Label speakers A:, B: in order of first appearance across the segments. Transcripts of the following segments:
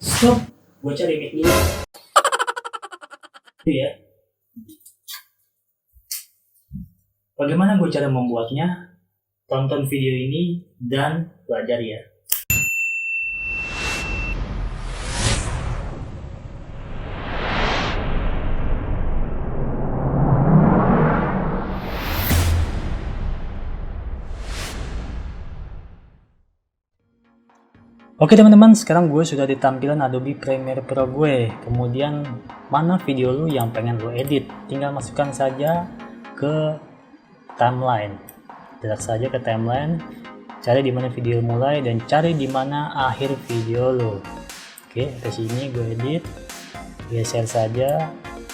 A: Stop, gue cari mic dulu. Itu ya. Bagaimana gue cara membuatnya? Tonton video ini dan belajar ya. Oke teman-teman, sekarang gue sudah di tampilan Adobe Premiere Pro gue. Kemudian mana video lu yang pengen lu edit? Tinggal masukkan saja ke timeline. Drag saja ke timeline, cari di mana video mulai dan cari di mana akhir video lu. Oke, ke sini gue edit, geser saja.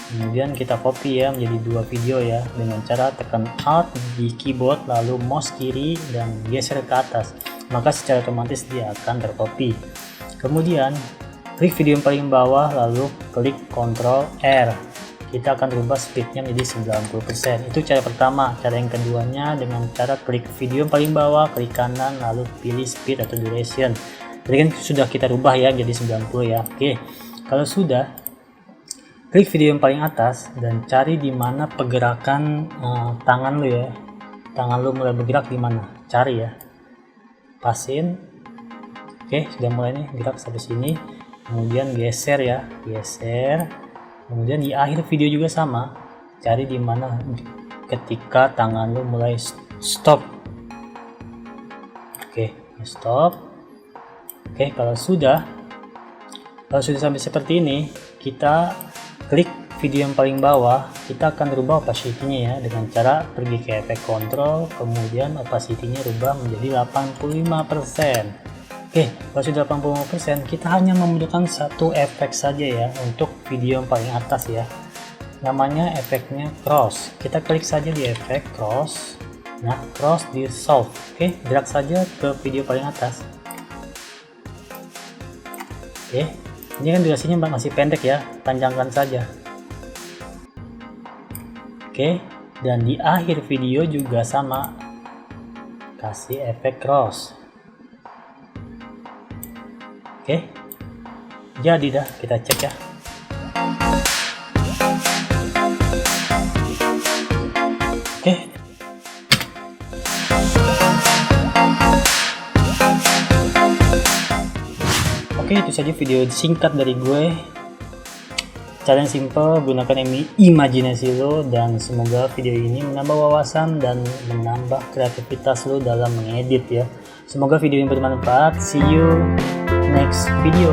A: Kemudian kita copy ya menjadi dua video ya dengan cara tekan Alt di keyboard lalu mouse kiri dan geser ke atas. Maka secara otomatis dia akan tercopy. Kemudian klik video yang paling bawah lalu klik Ctrl R. Kita akan rubah speednya menjadi 90%. Itu cara pertama. Cara yang keduanya dengan cara klik video yang paling bawah, klik kanan lalu pilih speed atau duration. Tadi kan sudah kita rubah ya jadi 90 ya. Oke. Kalau sudah, klik video yang paling atas dan cari di mana pergerakan tangan lu ya. Tangan lu mulai bergerak di mana? Cari ya. Pasin. Oke, sudah mulai nih gerak sampai sini. Kemudian geser ya, geser. Kemudian di akhir video juga sama. Cari di mana ketika tangan lu mulai stop. Oke, stop. Oke, kalau sudah sampai seperti ini, kita klik video yang paling bawah. Kita akan rubah opacity-nya ya dengan cara pergi ke efek control, kemudian opacity-nya rubah menjadi 85%. Oke, kalau sudah 85%, kita hanya membutuhkan satu efek saja ya untuk video yang paling atas ya. Namanya efeknya cross. Kita klik saja di efek cross. Nah, cross di solve. Oke, drag saja ke video paling atas. Oke, ini kan durasinya masih pendek ya, panjangkan saja. Oke, dan di akhir video juga sama, kasih efek cross. Oke, jadi dah, kita cek ya. Oke. Oke, itu saja video singkat dari gue. Cara yang simple, gunakan imajinasi lo, dan semoga video ini menambah wawasan dan menambah kreativitas lo dalam mengedit ya. Semoga video ini bermanfaat. See you next video.